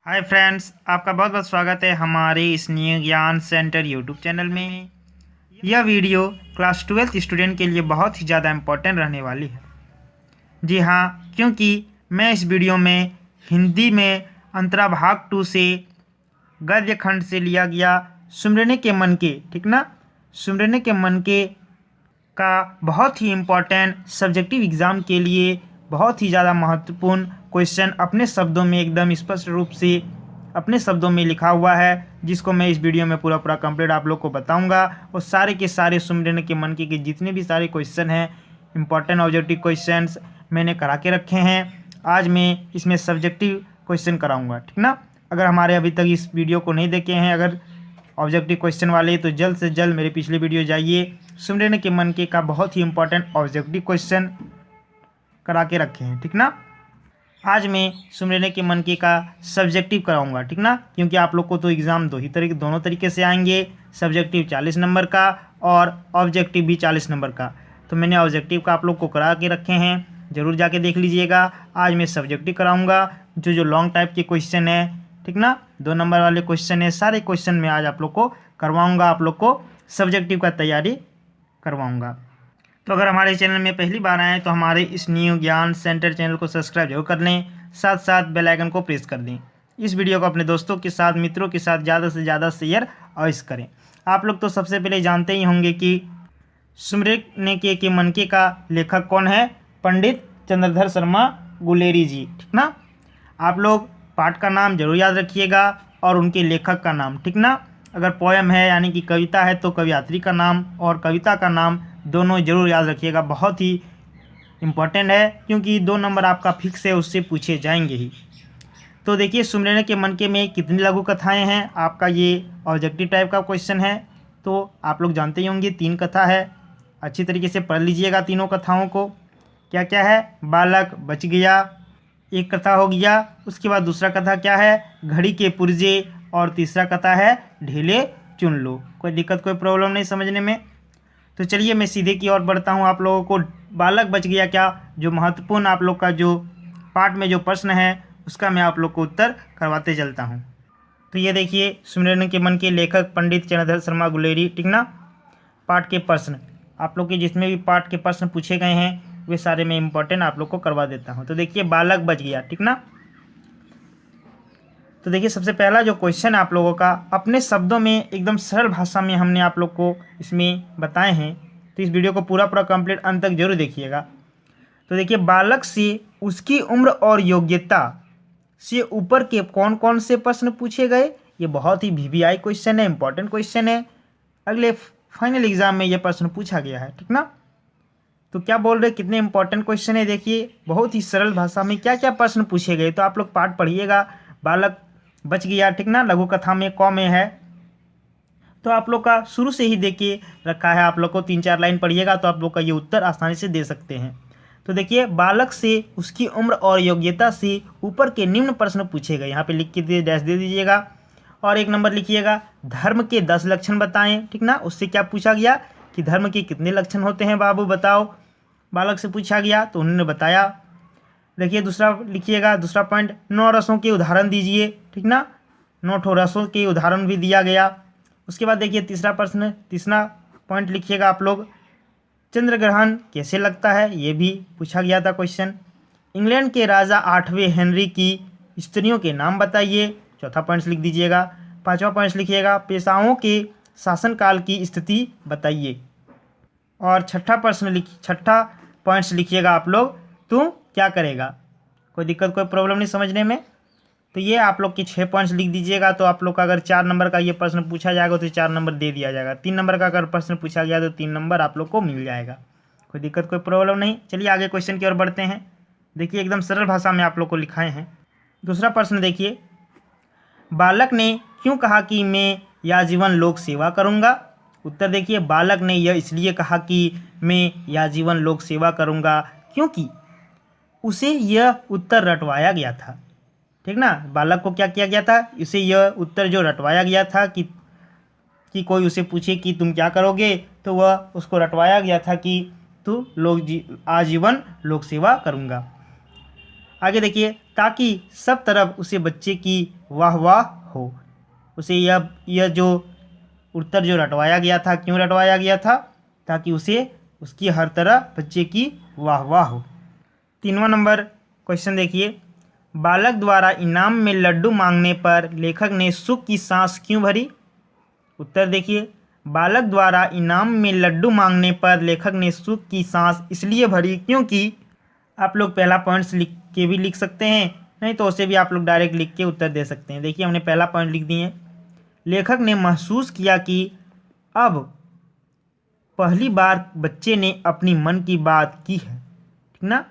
Hi friends, आपका बहुत बहुत स्वागत है हमारे इस न्यू ज्ञान सेंटर यूट्यूब चैनल में। यह वीडियो क्लास 12th स्टूडेंट के लिए बहुत ही ज़्यादा इम्पोर्टेंट रहने वाली है। जी हाँ, क्योंकि मैं इस वीडियो में हिंदी में अंतरा भाग 2 से गद्य खंड से लिया गया सुमरने के मन के, ठीक ना, सुमरने के मन के का बहुत ही इम्पोर्टेंट सब्जेक्टिव एग्ज़ाम के लिए बहुत ही ज़्यादा महत्वपूर्ण क्वेश्चन अपने शब्दों में एकदम स्पष्ट रूप से अपने शब्दों में लिखा हुआ है, जिसको मैं इस वीडियो में पूरा कंप्लीट आप लोग को बताऊंगा। और सारे के सारे सुमरने के मन के जितने भी सारे क्वेश्चन हैं, इम्पोर्टेंट ऑब्जेक्टिव क्वेश्चंस मैंने करा के रखे हैं। आज मैं इसमें सब्जेक्टिव क्वेश्चन कराऊँगा, ठीक ना। अगर हमारे अभी तक इस वीडियो को नहीं देखे हैं अगर ऑब्जेक्टिव क्वेश्चन वाले, तो जल्द से जल्द मेरे पिछले वीडियो जाइए। सुमरने के मन के का बहुत ही इंपॉर्टेंट ऑब्जेक्टिव क्वेश्चन करा के रखे हैं, ठीक ना। आज मैं सुमरने के मन के का सब्जेक्टिव कराऊंगा, ठीक ना, क्योंकि आप लोग को तो एग्ज़ाम दोनों तरीके से आएंगे। सब्जेक्टिव 40 नंबर का और ऑब्जेक्टिव भी 40 नंबर का। तो मैंने ऑब्जेक्टिव का आप लोग को करा के रखे हैं, ज़रूर जाके देख लीजिएगा। आज मैं सब्जेक्टिव कराऊँगा, जो लॉन्ग टाइप के क्वेश्चन है, ठीक ना, 2 नंबर वाले क्वेश्चन है, सारे क्वेश्चन मैं आज आप लोग को करवाऊँगा, आप लोग को सब्जेक्टिव का तैयारी करवाऊँगा। तो अगर हमारे चैनल में पहली बार आएँ तो हमारे इस न्यू ज्ञान सेंटर चैनल को सब्सक्राइब जरूर कर लें, साथ साथ बेल आइकन को प्रेस कर दें। इस वीडियो को अपने दोस्तों के साथ, मित्रों के साथ ज़्यादा से ज़्यादा शेयर अवश्य करें। आप लोग तो सबसे पहले जानते ही होंगे कि सुमरने के मन के का लेखक कौन है, पंडित चंद्रधर शर्मा गुलेरी जी, ठीक ना। आप लोग पाठ का नाम जरूर याद रखिएगा और उनके लेखक का नाम, ठीक ना। अगर पोएम है यानी कि कविता है तो कवियात्री का नाम और कविता का नाम दोनों जरूर याद रखिएगा, बहुत ही इम्पोर्टेंट है, क्योंकि 2 नंबर आपका फिक्स है, उससे पूछे जाएंगे ही। तो देखिए, सुमरने के मन के में कितनी लघु कथाएं हैं, आपका ये ऑब्जेक्टिव टाइप का क्वेश्चन है। तो आप लोग जानते ही होंगे 3 कथा है, अच्छी तरीके से पढ़ लीजिएगा तीनों कथाओं को। क्या क्या है, बालक बच गया एक कथा हो गया, उसके बाद दूसरा कथा क्या है, घड़ी के पुर्जे, और तीसरा कथा है ढीले चुन लो। कोई दिक्कत कोई प्रॉब्लम नहीं समझने में। तो चलिए मैं सीधे की ओर बढ़ता हूँ। आप लोगों को बालक बच गया क्या, जो महत्वपूर्ण आप लोग का जो पाठ में जो प्रश्न है उसका मैं आप लोग को उत्तर करवाते चलता हूँ। तो ये देखिए, सुमरने के मन के लेखक पंडित चंद्रधर शर्मा गुलेरी, ठीक ना। पाठ के प्रश्न आप लोग के जिसमें भी पाठ के प्रश्न पूछे गए हैं वे सारे मैं इंपॉर्टेंट आप लोग को करवा देता हूँ। तो देखिए, बालक बच गया, ठीक ना। तो देखिए, सबसे पहला जो क्वेश्चन है आप लोगों का, अपने शब्दों में एकदम सरल भाषा में हमने आप लोग को इसमें बताए हैं। तो इस वीडियो को पूरा कंप्लीट अंत तक जरूर देखिएगा। तो देखिए, बालक से उसकी उम्र और योग्यता से ऊपर के कौन कौन से प्रश्न पूछे गए। ये बहुत ही वीवीआई क्वेश्चन है, इंपॉर्टेंट क्वेश्चन है, अगले फाइनल एग्जाम में ये प्रश्न पूछा गया है, ठीक ना। तो क्या बोल रहे, कितने इंपॉर्टेंट क्वेश्चन है, देखिए बहुत ही सरल भाषा में क्या क्या प्रश्न पूछे गए। तो आप लोग पाठ पढ़िएगा। बालक बच गया, ठीक ना, लघु कथा में क में है। तो आप लोग का शुरू से ही देखिए रखा है, आप लोग को 3-4 लाइन पढ़िएगा तो आप लोग का ये उत्तर आसानी से दे सकते हैं। तो देखिए, बालक से उसकी उम्र और योग्यता से ऊपर के निम्न प्रश्न पूछे गए, यहाँ पे लिख के डैश दे दीजिएगा। और 1 नंबर लिखिएगा, धर्म के 10 लक्षण बताएं, ठीक ना। उससे क्या पूछा गया कि धर्म के कितने लक्षण होते हैं बाबू बताओ, बालक से पूछा गया तो उन्होंने बताया। देखिए, दूसरा लिखिएगा, दूसरा पॉइंट, 9 रसों के उदाहरण दीजिए, ठीक ना। 9 रसों के उदाहरण भी दिया गया। उसके बाद देखिए, तीसरा प्रश्न, तीसरा पॉइंट लिखिएगा आप लोग, चंद्र ग्रहण कैसे लगता है, ये भी पूछा गया था क्वेश्चन। इंग्लैंड के राजा 8वें हेनरी की स्त्रियों के नाम बताइए, चौथा पॉइंट लिख दीजिएगा। 5वां पॉइंट लिखिएगा, पेशाओं के शासनकाल की स्थिति बताइए। और छठा पॉइंट्स लिखिएगा आप लोग, तू क्या करेगा। कोई दिक्कत कोई प्रॉब्लम नहीं समझने में। तो ये आप लोग के 6 पॉइंट्स लिख दीजिएगा। तो आप लोग का अगर 4 नंबर का ये प्रश्न पूछा जाएगा तो 4 नंबर दे दिया जाएगा। 3 नंबर का अगर प्रश्न पूछा गया तो 3 नंबर आप लोग को मिल जाएगा। कोई दिक्कत कोई प्रॉब्लम नहीं। चलिए आगे क्वेश्चन की ओर बढ़ते हैं। देखिए, एकदम सरल भाषा में आप लोग को लिखाए हैं। दूसरा प्रश्न देखिए, बालक ने क्यों कहा कि मैं याजीवन लोक सेवा करूँगा। उत्तर देखिए, बालक ने यह इसलिए कहा कि मैं याजीवन लोक सेवा करूँगा क्योंकि उसे यह उत्तर रटवाया गया था, ठीक ना। बालक को क्या किया गया था, उसे यह उत्तर जो रटवाया गया था कि कोई उसे पूछे कि तुम क्या करोगे, तो वह उसको रटवाया गया था कि तू आजीवन लोक सेवा करूँगा। आगे देखिए, ताकि सब तरफ उसे बच्चे की वाह वाह हो। उसे यह जो उत्तर जो रटवाया गया था, क्यों रटवाया गया था? ताकि उसे उसकी हर तरह बच्चे की वाह वाह हो। 3वां नंबर क्वेश्चन देखिए, बालक द्वारा इनाम में लड्डू मांगने पर लेखक ने सुख की सांस क्यों भरी? उत्तर देखिए, बालक द्वारा इनाम में लड्डू मांगने पर लेखक ने सुख की सांस इसलिए भरी क्योंकि, आप लोग पहला पॉइंट्स लिख के भी लिख सकते हैं, नहीं तो उसे भी आप लोग डायरेक्ट लिख के उत्तर दे सकते हैं। देखिए हमने पहला पॉइंट लिख दिए, लेखक ने महसूस किया कि अब पहली बार बच्चे ने अपनी मन की बात की है, ठीक ना,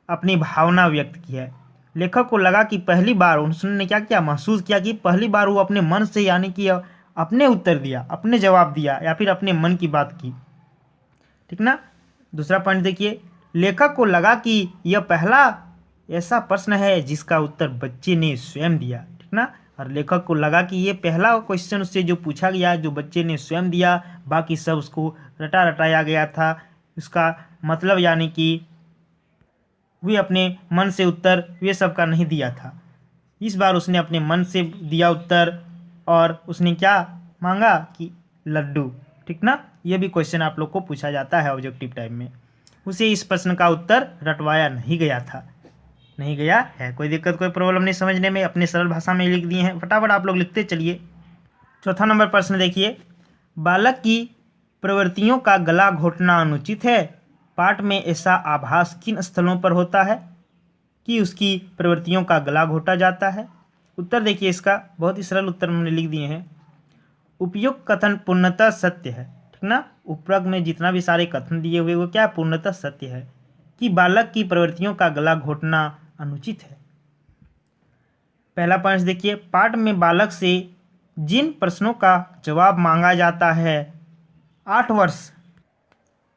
अपनी भावना व्यक्त की है। लेखक को लगा कि पहली बार उसने क्या किया, महसूस किया कि पहली बार वो अपने मन से, यानी कि अपने उत्तर दिया, अपने जवाब दिया या फिर अपने मन की बात की, ठीक ना। दूसरा पॉइंट देखिए, लेखक को लगा कि यह पहला ऐसा प्रश्न है जिसका उत्तर बच्चे ने स्वयं दिया, ठीक ना। और लेखक को लगा कि ये पहला क्वेश्चन उससे जो पूछा गया, जो बच्चे ने स्वयं दिया, बाकी सब उसको रटा रटाया गया था। उसका मतलब यानी कि वे अपने मन से उत्तर वे सब का नहीं दिया था। इस बार उसने अपने मन से दिया उत्तर और उसने क्या मांगा कि लड्डू, ठीक ना। यह भी क्वेश्चन आप लोग को पूछा जाता है ऑब्जेक्टिव टाइप में। उसे इस प्रश्न का उत्तर रटवाया नहीं गया था, नहीं गया है। कोई दिक्कत, कोई प्रॉब्लम नहीं समझने में, अपने सरल भाषा में लिख दिए हैं, फटाफट आप लोग लिखते चलिए। चौथा नंबर प्रश्न देखिए, बालक की प्रवृत्तियों का गला घोटना अनुचित है। पाठ में ऐसा आभास किन स्थलों पर होता है कि उसकी प्रवृत्तियों का गला घोटा जाता है? उत्तर देखिए, इसका बहुत ही सरल उत्तर हमने लिख दिए हैं। उपयुक्त कथन पूर्णतः सत्य है, ठीक ना। उपरोक्त में जितना भी सारे कथन दिए हुए वो क्या पूर्णतः सत्य है कि बालक की प्रवृत्तियों का गला घोटना अनुचित है। पहला पॉइंट देखिए, पाठ में बालक से जिन प्रश्नों का जवाब मांगा जाता है, 8 वर्ष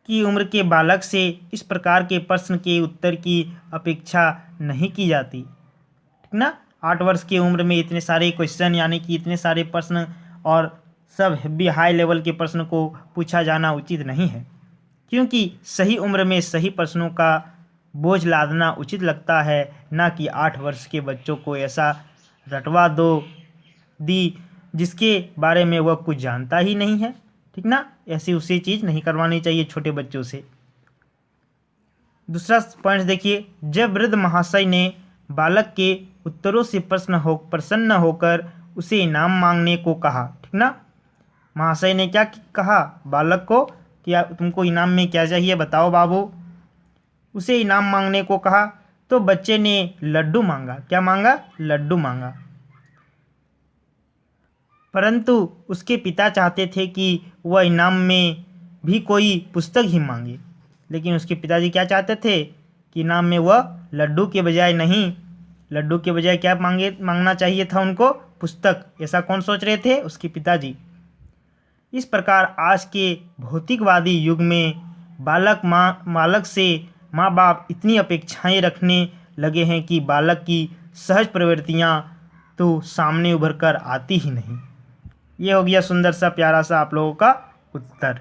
की उम्र के बालक से इस प्रकार के प्रश्न के उत्तर की अपेक्षा नहीं की जाती, ठीक ना। 8 वर्ष की उम्र में इतने सारे क्वेश्चन, यानी कि इतने सारे प्रश्न और सब भी हाई लेवल के प्रश्न को पूछा जाना उचित नहीं है, क्योंकि सही उम्र में सही प्रश्नों का बोझ लादना उचित लगता है, ना कि 8 वर्ष के बच्चों को ऐसा रटवा दी जिसके बारे में वह कुछ जानता ही नहीं है, ठीक ना। ऐसी उसी चीज़ नहीं करवानी चाहिए छोटे बच्चों से। दूसरा पॉइंट देखिए, जब वृद्ध महाशय ने बालक के उत्तरों से प्रसन्न होकर उसे इनाम मांगने को कहा, ठीक ना। महाशय ने क्या कहा बालक को, क्या तुमको इनाम में क्या चाहिए बताओ बाबू। उसे इनाम मांगने को कहा तो बच्चे ने लड्डू मांगा। क्या मांगा? लड्डू मांगा। परंतु उसके पिता चाहते थे कि वह इनाम में भी कोई पुस्तक ही मांगे, लेकिन उसके पिताजी क्या चाहते थे कि इनाम में वह लड्डू के बजाय नहीं, लड्डू के बजाय क्या मांगना चाहिए था उनको? पुस्तक। ऐसा कौन सोच रहे थे? उसके पिताजी। इस प्रकार आज के भौतिकवादी युग में बालक से माँ बाप इतनी अपेक्षाएं रखने लगे हैं कि बालक की सहज प्रवृत्तियाँ तो सामने उभर कर आती ही नहीं। ये हो गया सुंदर सा प्यारा सा आप लोगों का उत्तर।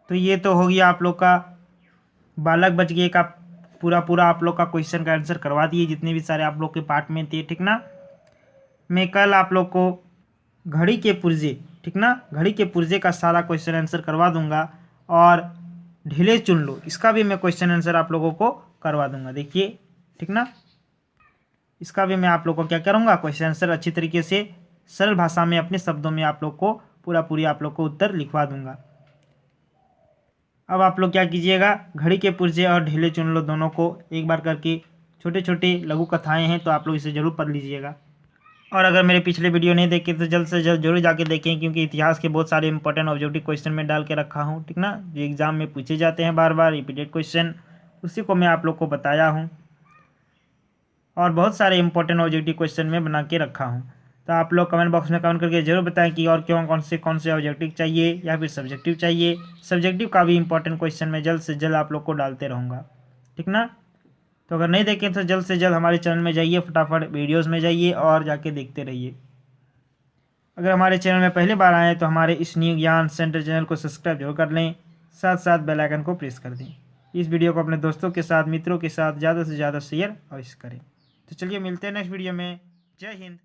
तो ये तो हो गया आप लोग का बालक बच गए का पूरा आप लोग का क्वेश्चन का आंसर करवा दिए, जितने भी सारे आप लोग के पार्ट में थे, ठीक ना। मैं कल आप लोग को घड़ी के पुर्जे, ठीक ना, घड़ी के पुर्जे का सारा क्वेश्चन आंसर करवा दूंगा, और ढीले चुन लो इसका भी मैं क्वेश्चन आंसर आप लोगों को करवा दूंगा। देखिए, ठीक ना, इसका भी मैं आप लोग को क्या करूँगा, क्वेश्चन आंसर अच्छी तरीके से सरल भाषा में अपने शब्दों में आप लोग को पूरी आप लोग को उत्तर लिखवा दूंगा। अब आप लोग क्या कीजिएगा, घड़ी के पुर्जे और ढीले चुन लो दोनों को एक बार करके, छोटे छोटे लघु कथाएं हैं तो आप लोग इसे जरूर पढ़ लीजिएगा। और अगर मेरे पिछले वीडियो नहीं देखे तो जल्द से जल्द जरूर जाके देखें, क्योंकि इतिहास के बहुत सारे इंपॉर्टेंट ऑब्जेक्टिव क्वेश्चन में डाल के रखा हूँ, ठीक ना, जो एग्जाम में पूछे जाते हैं बार बार रिपीटेड क्वेश्चन, उसी को मैं आप लोग को बताया हूँ। और बहुत सारे इंपॉर्टेंट ऑब्जेक्टिव क्वेश्चन में बना के रखा हूँ। तो आप लोग कमेंट बॉक्स में कमेंट करके जरूर बताएं कि और कौन से ऑब्जेक्टिव चाहिए या फिर सब्जेक्टिव चाहिए। सब्जेक्टिव का भी इंपॉर्टेंट क्वेश्चन मैं जल्द से जल्द आप लोग को डालते रहूँगा, ठीक ना। तो अगर नहीं देखें तो जल्द से जल्द हमारे चैनल में जाइए, फटाफट वीडियोज़ में जाइए और जाके देखते रहिए। अगर हमारे चैनल में पहली बार आएँ तो हमारे इस न्यू ज्ञान सेंटर चैनल को सब्सक्राइब जरूर कर लें, साथ साथ बेल आइकन को प्रेस कर दें। इस वीडियो को अपने दोस्तों के साथ, मित्रों के साथ ज़्यादा से ज़्यादा शेयर अवश्य करें। तो चलिए मिलते हैं नेक्स्ट वीडियो में। जय हिंद।